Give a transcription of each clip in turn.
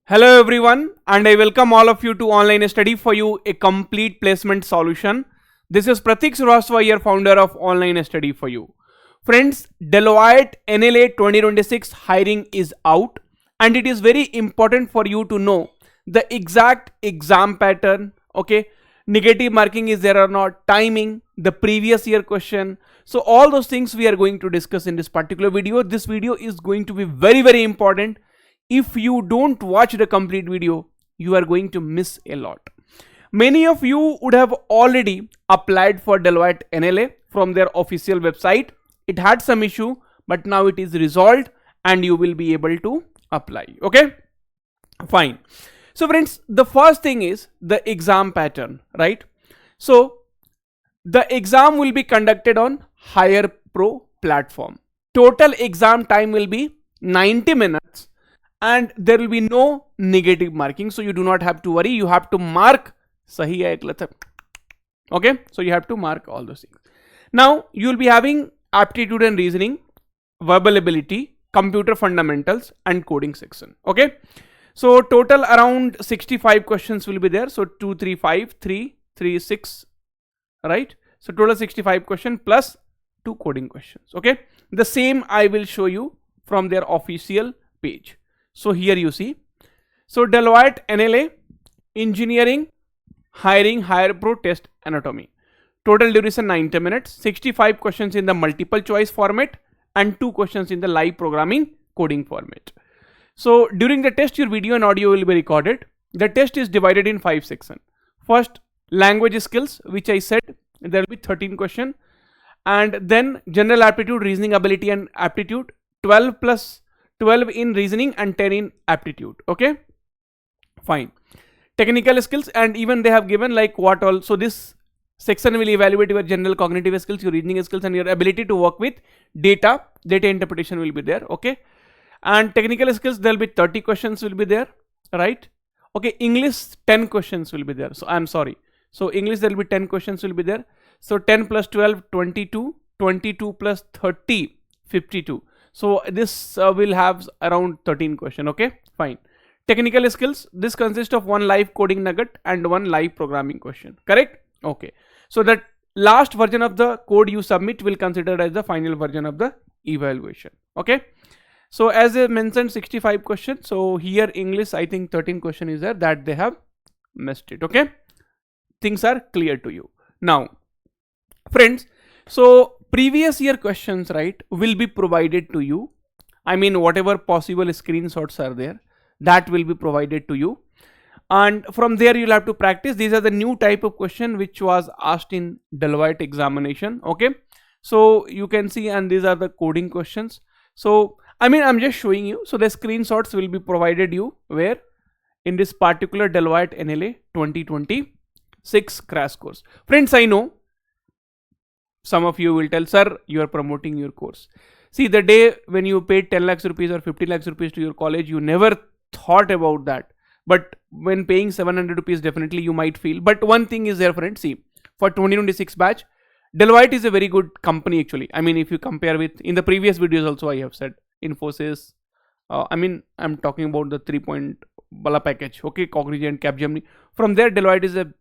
Hello everyone, and I welcome all of you to Online Study for You, a complete placement solution. This is Pratik Suraswa, your founder of Online Study for You. Friends, Deloitte NLA 2026 hiring is out, and it is very important for you to know the exact exam pattern, okay? Negative marking is there or not, timing, the previous year question. So all those things we are going to discuss in this particular video. This video is going to be very important. If you don't watch the complete video, you are going to miss a lot. Many of you would have already applied for Deloitte NLA from their official website. It had some issue, but now it is resolved and you will be able to apply. Okay, fine. So friends, the first thing is the exam pattern, right? So the exam will be conducted on Hire Pro platform. Total exam time will be 90 minutes. And there will be no negative marking, so you do not have to worry. You have to mark sahi hai galat hai. Okay, so you have to mark all those things. Now you will be having aptitude and reasoning, verbal ability, computer fundamentals, and coding section. Okay, so total around 65 questions will be there. So 2 3 5 3 3 6, right? So total 65 questions plus 2 coding questions. Okay, the same I will show you from their official page. So here you see, so Deloitte NLA, engineering, hiring, Hire Pro test anatomy. Total duration 90 minutes, 65 questions in the multiple choice format and 2 questions in the live programming coding format. So during the test, your video and audio will be recorded. The test is divided in 5 sections. First, language skills, which I said there will be 13 questions, and then general aptitude, reasoning ability and aptitude, 12 plus 12 in reasoning and 10 in aptitude. Okay, fine. Technical skills, and even they have given like what all. So this section will evaluate your general cognitive skills, your reasoning skills, and your ability to work with data. Data interpretation will be there. Okay, and technical skills, there will be 30 questions will be there, right? Okay, English 10 questions will be there. So I'm sorry. So English there will be 10 questions will be there. So 10 plus 12 22, 22 plus 30 52. So this will have around 13 questions. Okay, fine. Technical skills, this consists of 1 live coding nugget and 1 live programming question. Correct? Okay. So that last version of the code you submit will consider as the final version of the evaluation. Okay. So as I mentioned, 65 questions. So here English, I think 13 question is there that they have missed it. Okay. Things are clear to you. Now, friends, so previous year questions, right, will be provided to you. I mean, whatever possible screenshots are there, that will be provided to you. And from there, you'll have to practice. These are the new type of question which was asked in Deloitte examination. Okay. So you can see, and these are the coding questions. So, I mean, I'm just showing you. So the screenshots will be provided you where in this particular Deloitte NLA 2026 crash course. Friends, I know some of you will tell, sir, you are promoting your course. See, the day when you paid 10 lakhs rupees or 50 lakhs rupees to your college, you never thought about that. But when paying 700 rupees, definitely you might feel. But one thing is there, friends, see, for 2026 batch, Deloitte is a very good company actually. I mean, if you compare with, in the previous videos also I have said, Infosys, I mean, I'm talking about the 3 Bala package, okay, Cognizant, Capgemini. From there, Deloitte is a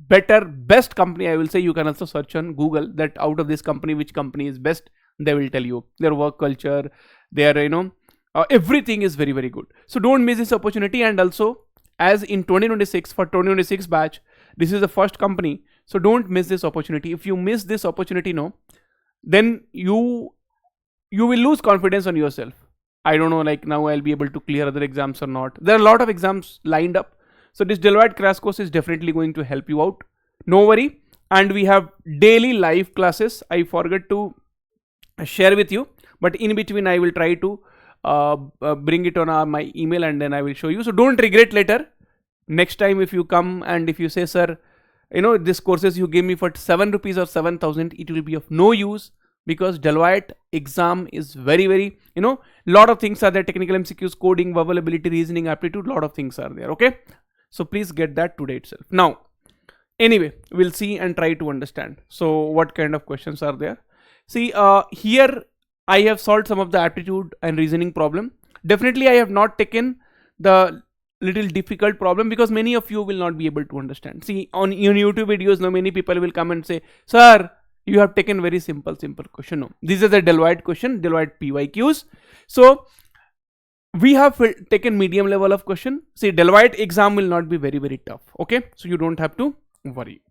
best company. I will say you can also search on Google that out of this company, which company is best. They will tell you their work culture, their, everything is very good. So don't miss this opportunity. And also, as in 2026, for 2026 batch, this is the first company. So don't miss this opportunity. If you miss this opportunity, no, then you will lose confidence on yourself. I don't know, like now I'll be able to clear other exams or not. There are a lot of exams lined up. So this Deloitte crash course is definitely going to help you out. No worry. And we have daily live classes. I forgot to share with you, but in between I will try to bring it on my email and then I will show you. So don't regret later. Next time if you come and if you say, sir, this courses you gave me for 7 rupees or 7,000, it will be of no use, because Deloitte exam is very, lot of things are there. Technical MCQs, coding, verbal ability, reasoning, aptitude, lot of things are there. Okay. So please get that today itself. Now, anyway, we'll see and try to understand. So what kind of questions are there? See, here I have solved some of the aptitude and reasoning problem. Definitely I have not taken the little difficult problem because many of you will not be able to understand. See, on YouTube videos, no, many people will come and say, sir, you have taken very simple question. No, this is a Deloitte question, Deloitte PYQs. So we have taken medium level of question. See, Deloitte exam will not be very tough. Okay, so you don't have to worry.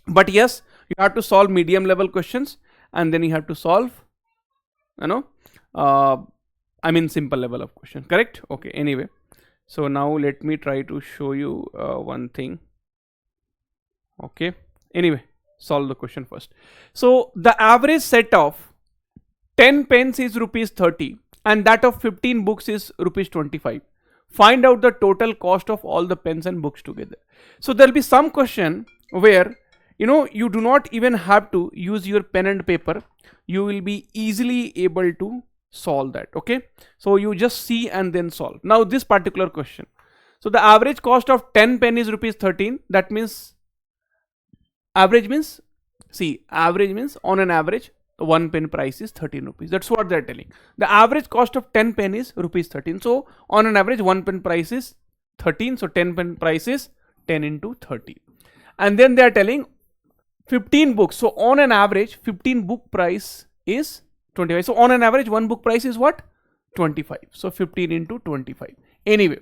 But yes, you have to solve medium level questions, and then you have to solve, simple level of question. Correct? Okay. Anyway, so now let me try to show you one thing. Okay. Anyway, solve the question first. So the average set of 10 pens is rupees 30 and that of 15 books is rupees 25. Find out the total cost of all the pens and books together. So there will be some question where you do not even have to use your pen and paper. You will be easily able to solve that. Okay, so you just see and then solve. Now this particular question, so the average cost of 10 pen is rupees 13. That means average means, see, average means on an average one pen price is 13 rupees. That's what they're telling. The average cost of 10 pen is rupees 13. So on an average one pen price is 13. So 10 pen price is 10 into 30. And then they are telling 15 books. So on an average 15 book price is 25. So on an average one book price is what? 25. So 15 into 25. Anyway,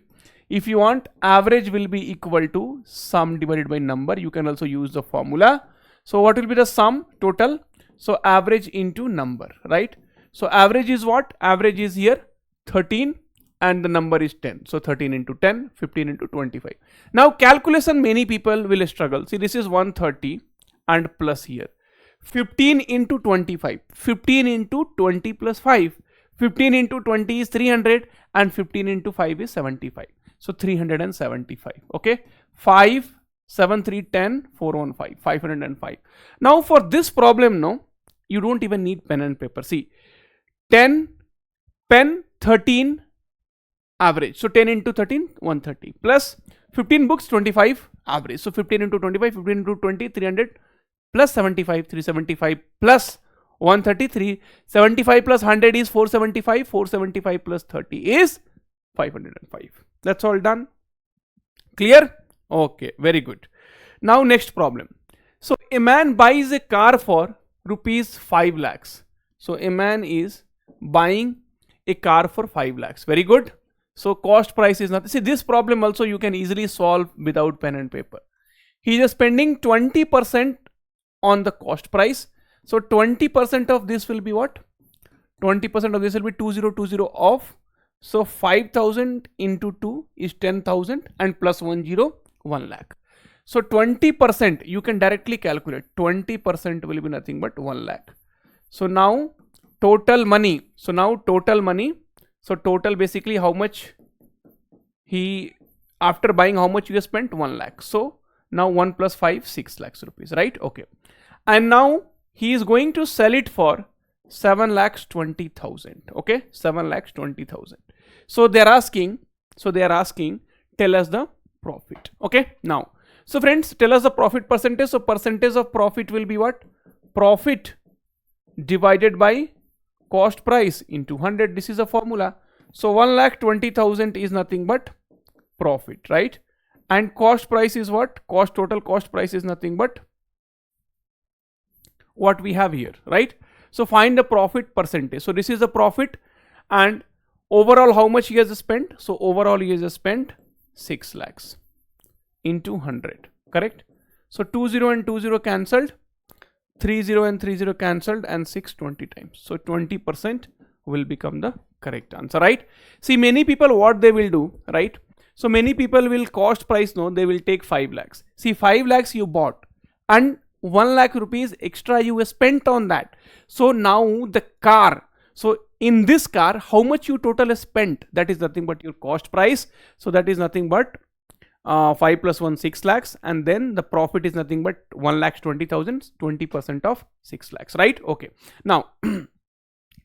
if you want, average will be equal to sum divided by number. You can also use the formula. So what will be the sum total? So average into number, right? So average is what? Average is here 13 and the number is 10. So 13 into 10, 15 into 25. Now calculation many people will struggle. See, this is 130 and plus here 15 into 25, 15 into 20 plus 5, 15 into 20 is 300 and 15 into 5 is 75. So 375. Okay, 5, 7, 3, 10, 4, 1, 5, 505. Now for this problem, no, you don't even need pen and paper. See, 10 pen, 13 average. So 10 into 13, 130 plus 15 books, 25 average. So 15 into 25, 15 into 20, 300 plus 75, 375 plus 133, 75 plus 100 is 475, 475 plus 30 is 505. That's all done. Clear? Okay, very good. Now next problem. So a man buys a car for rupees 5 lakhs. So a man is buying a car for 5 lakhs. Very good. So cost price is nothing. See, this problem also you can easily solve without pen and paper. He is spending 20% on the cost price. So 20% of this will be what? 20% of this will be 2020 off. So 5,000 into 2 is 10,000 and plus 10, 1 lakh. So 20% you can directly calculate. 20% will be nothing but 1 lakh. So now total money. So now total money. So total basically how much he, after buying, how much you have spent? 1 lakh. So now 1 plus 5, 6 lakhs rupees, right? Okay. And now he is going to sell it for 7,20,000. Okay, 7,20,000. So they are asking, tell us the profit. Okay, now, so friends, tell us the profit percentage. So percentage of profit will be what? Profit divided by cost price into 100. This is a formula. So 1,20,000 is nothing but profit, right? And cost price is what? Total cost price is nothing but what we have here, right? So find the profit percentage. So this is the profit, and overall how much he has spent? So overall he has spent 6 lakhs into 100, correct? So 20 and 20 cancelled, 30 and 30 cancelled, and 6 20 times. So 20% will become the correct answer, right? See, many people what they will do, right? So many people will cost price, no, they will take 5 lakhs. See, 5 lakhs you bought and 1 lakh rupees extra you spent on that. So now the car, so in this car, how much you total spent? That is nothing but your cost price. So that is nothing but 5 plus 1, 6 lakhs. And then the profit is nothing but 1,20,000, 20% of 6 lakhs, right? Okay. Now,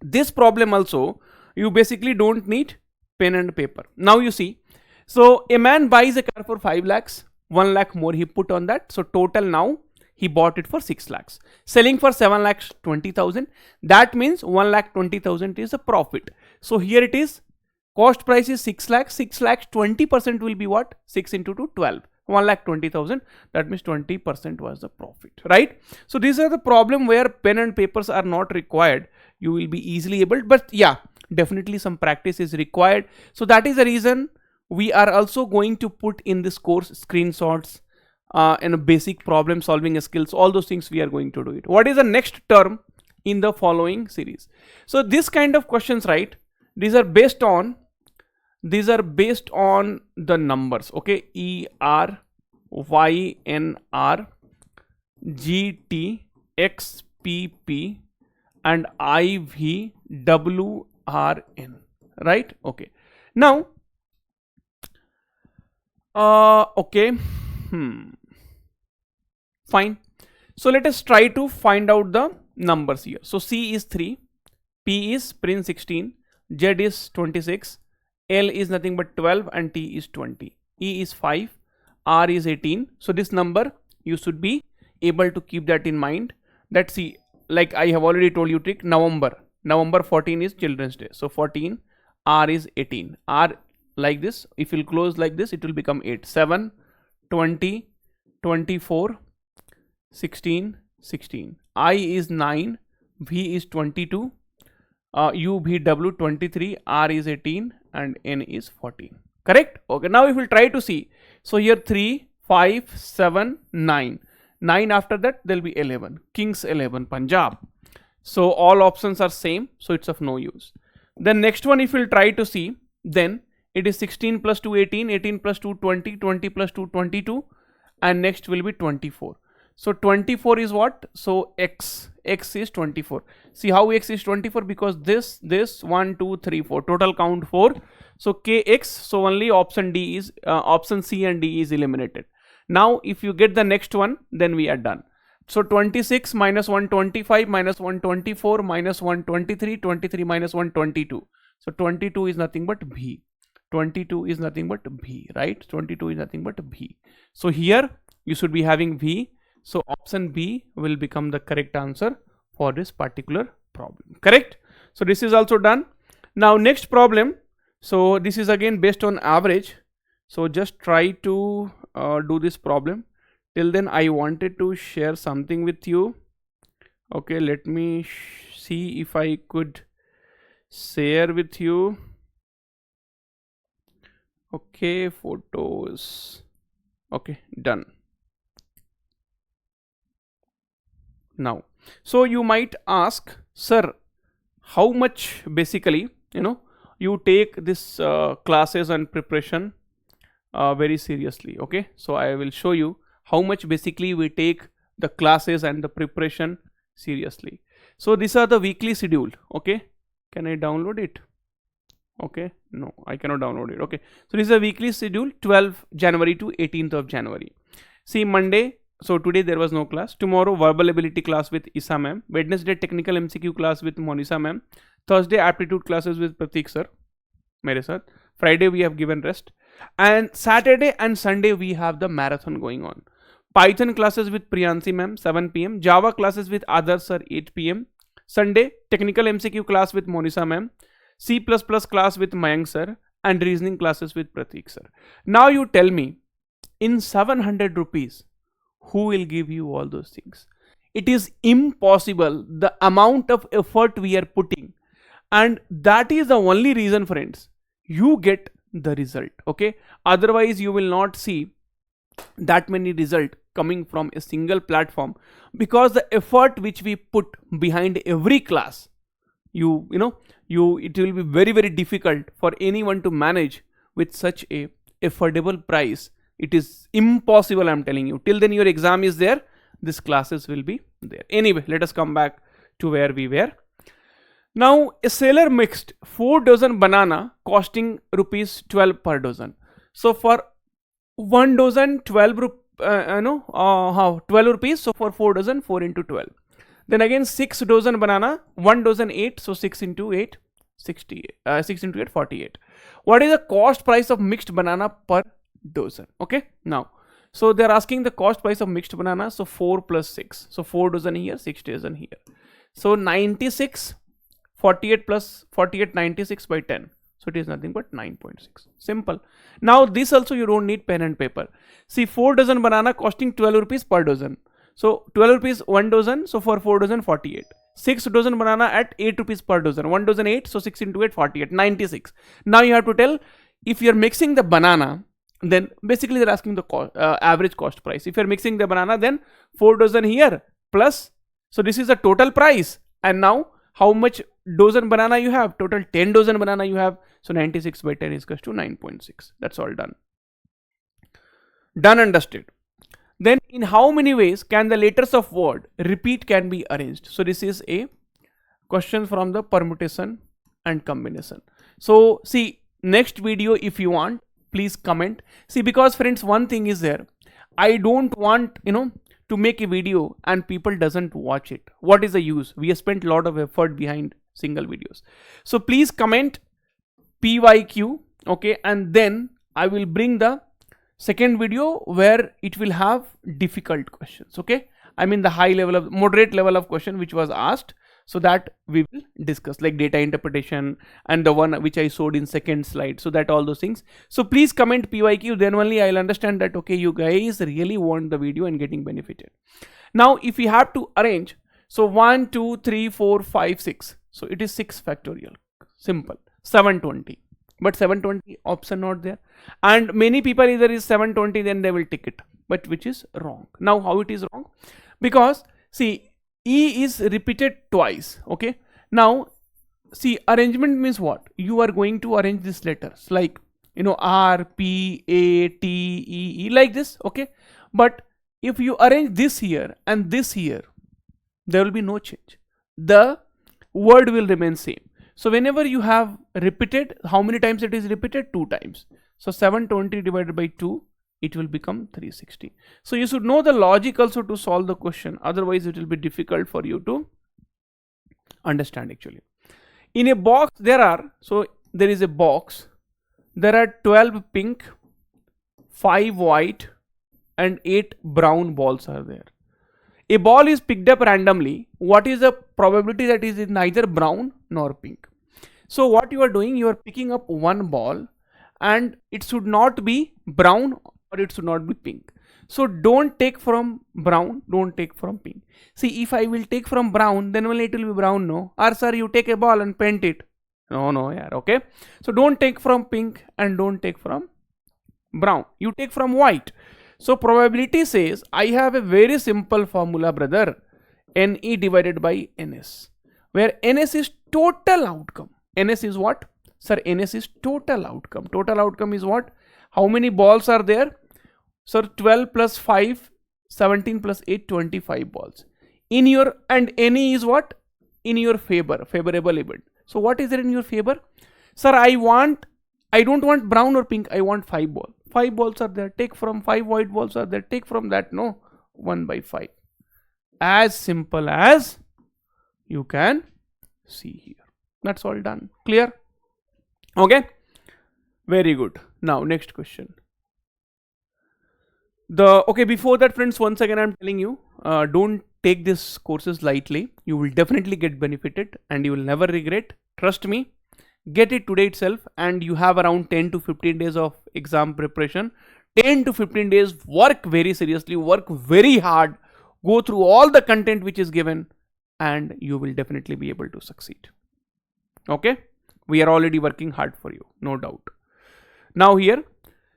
this problem also, you basically don't need pen and paper. Now you see, so a man buys a car for 5 lakhs, 1 lakh more he put on that. So total now, he bought it for 6 lakhs, selling for 7,20,000. That means 1,20,000 is a profit. So here it is Cost price is 6 lakhs. 6 lakhs, 20% will be what? 6 into 2, 12. 1,20,000. That means 20% was the profit, right? So these are the problem where pen and papers are not required. You will be easily able, but yeah, definitely some practice is required. So that is the reason we are also going to put in this course screenshots and a basic problem solving skills. All those things we are going to do it. What is the next term in the following series? So this kind of questions, right? These are based on the numbers, okay? ER, YNR, GT, XPP, and IVWRN, right? Okay. Now, okay, fine. So let us try to find out the numbers here. So C is 3, P is print 16, Z is 26, L is nothing but 12, and T is 20. E is 5, R is 18. So this number you should be able to keep that in mind. That see, like I have already told you trick, November 14 is Children's Day. So 14, R is 18. R like this, if you'll close like this, it will become 8, 7, 20, 24, 16, 16. I is 9, V is 22, U, V, W 23, R is 18, and N is 14. Correct? Okay. Now if we'll try to see, so here 3, 5, 7, 9. 9 after that there will be 11. Kings 11, Punjab. So all options are same, so it's of no use. Then next one, if we'll try to see, then it is 16 plus 2, 18, 18 plus 2, 20, 20 plus 2, 22, and next will be 24. So 24 is what? So X is 24. See how X is 24? Because this 1, 2, 3, 4, total count 4. So KX, so only option D is option C and D is eliminated. Now if you get the next one, then we are done. So 26 minus 125 minus 124 minus 123, 23 minus 122. So 22 is nothing but B. 22 is nothing but B, right? 22 is nothing but B. So here you should be having V. So option B will become the correct answer for this particular problem. Correct? So this is also done. Now next problem. So this is again based on average. So just try to do this problem. Till then I wanted to share something with you. Okay, let me see if I could share with you. Okay, photos. Okay, done. Now, so you might ask, sir, how much basically, you take this classes and preparation very seriously. Okay, so I will show you how much basically we take the classes and the preparation seriously. So these are the weekly schedule. Okay, can I download it? Okay, no, I cannot download it. Okay, so this is a weekly schedule, 12 January to 18th of January. See, Monday, so today there was no class. Tomorrow verbal ability class with Isa ma'am. Wednesday technical MCQ class with Monisa ma'am. Thursday aptitude classes with Pratik sir, mere sir. Friday we have given rest, and Saturday and Sunday we have the marathon going on. Python classes with Priyansi ma'am 7 p.m. Java classes with Adarsh sir 8 p.m. Sunday technical MCQ class with Monisa ma'am. C++ class with Mayank sir, and reasoning classes with Pratik sir. Now you tell me, in 700 rupees, who will give you all those things? It is impossible, the amount of effort we are putting, and that is the only reason, friends, you get the result. Okay, otherwise you will not see that many result coming from a single platform, because the effort which we put behind every class, it will be very, very difficult for anyone to manage with such a affordable price. It is impossible, I'm telling you. Till then your exam is there, these classes will be there. Anyway, let us come back to where we were. Now a seller mixed 4 dozen banana costing rupees 12 per dozen. So for 1 dozen 12 rupees. So for 4 dozen, 4 into 12. Then again 6 dozen banana, 1 dozen 8, so 6 into 8, 68, 6 into 8, 48. What is the cost price of mixed banana per dozen? Okay, now, so they're asking the cost price of mixed banana, so 4 plus 6, so 4 dozen here, 6 dozen here. So 96, 48 plus 48, 96 by 10. So it is nothing but 9.6. Simple. Now this also you don't need pen and paper. See, 4 dozen banana costing 12 rupees per dozen. So 12 rupees 1 dozen. So for 4 dozen 48. 6 dozen banana at 8 rupees per dozen. 1 dozen 8. So 6 into 8 48. 96. Now you have to tell if you are mixing the banana, then basically they're asking the average cost price. If you're mixing the banana, then 4 dozen here plus, so this is the total price, and now how much dozen banana you have? Total 10 dozen banana you have, so 96 by 10 is equals to 9.6. That's all done. Done, understood. Then in how many ways can the letters of word repeat can be arranged? So this is a question from the permutation and combination. So see, next video if you want, please comment. See, because friends, one thing is there, I don't want to make a video and people doesn't watch it. What is the use? We have spent a lot of effort behind single videos. So please comment PYQ, okay, and then I will bring the second video where it will have difficult questions, okay, I mean the high level of moderate level of question which was asked, so that we will discuss, like data interpretation and the one which I showed in second slide, so that all those things. So please comment PYQ, then only I'll understand that okay, you guys really want the video and getting benefited. Now if we have to arrange, so 1 2 3 4 5 6, so it is 6 factorial, simple, 720, but 720 option not there, and many people either is 720 then they will tick it, but which is wrong. Now how it is wrong? Because see, E is repeated twice, okay. Now see, arrangement means what? You are going to arrange these letters like R, P, A, T, E, E, like this, okay. But if you arrange this here and this here, there will be no change, the word will remain same. So whenever you have repeated, how many times it is repeated? 2 times. So 720 divided by 2, it will become 360. So you should know the logic also to solve the question, otherwise it will be difficult for you to understand actually. In a box there is a box, there are 12 pink, 5 white and 8 brown balls are there. A ball is picked up randomly. What is the probability that is neither brown nor pink? So what you are doing, you are picking up one ball and it should not be brown or it should not be pink. So don't take from brown, don't take from pink. See, if I will take from brown, then only it will be brown, no? Or sir, you take a ball and paint it. No, yeah, okay. So don't take from pink and don't take from brown. You take from white. So probability says I have a very simple formula, brother. NE divided by NS, where NS is total outcome. NS is what? Sir, NS is total outcome. Total outcome is what? How many balls are there? Sir, 12 plus 5, 17 plus 8, 25 balls. In your, and NE is what? In your favor, favorable event. So what is there in your favor? Sir, I don't want brown or pink, I want 5 balls. 5 balls are there, take from 5 white balls are there, take from that, no, 1 by 5. As simple as you can see here. That's all done. Clear? Okay, very good. Now next question. Before that, friends, once again I'm telling you, don't take these courses lightly. You will definitely get benefited and you will never regret. Trust me. Get it today itself, and you have around 10 to 15 days of exam preparation. 10 to 15 days, work very seriously, work very hard, go through all the content which is given, and you will definitely be able to succeed. Okay, we are already working hard for you, no doubt. Now here,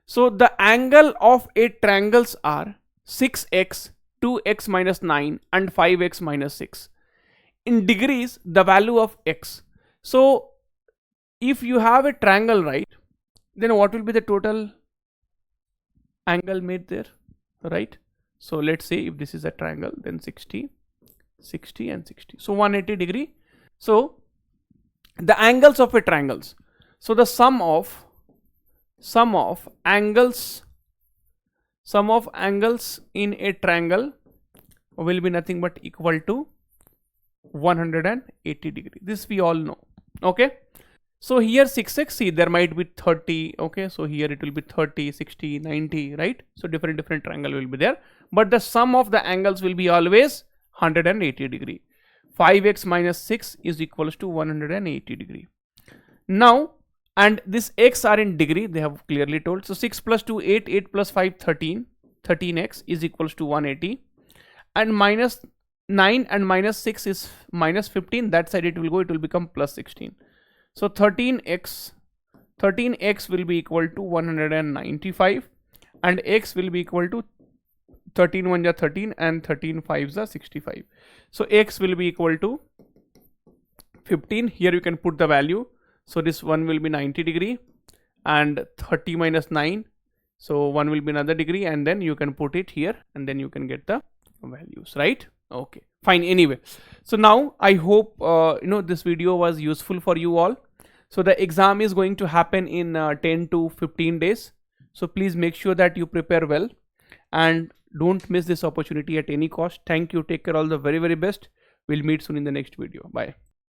so the angle of a triangles are 6x, 2x minus 9 and 5x minus 6. In degrees, the value of x. So if you have a triangle, right, then what will be the total angle made there, right? So let's say if this is a triangle, then 60, 60 and 60. So 180 degree. So the angles of a triangles. So the sum of angles in a triangle will be nothing but equal to 180 degree. This we all know. Okay. So here 6x, see, there might be 30, okay, so here it will be 30, 60, 90, right? So different triangle will be there, but the sum of the angles will be always 180 degree. 5x minus 6 is equals to 180 degree. Now and this x are in degree, they have clearly told. So 6 plus 2 8, 8 plus 5 13, 13x is equals to 180, and minus 9 and minus 6 is minus 15, that side it will go, it will become plus 16. So 13x will be equal to 195, and x will be equal to 13 1 ja 13 and 13 5 ja 65. So x will be equal to 15. Here you can put the value. So this one will be 90 degree, and 30 minus 9, so one will be another degree, and then you can put it here, and then you can get the values, right? Okay, fine. Anyway, so now I hope this video was useful for you all. So the exam is going to happen in 10 to 15 days. So please make sure that you prepare well and don't miss this opportunity at any cost. Thank you. Take care. All the very, very best. We'll meet soon in the next video. Bye.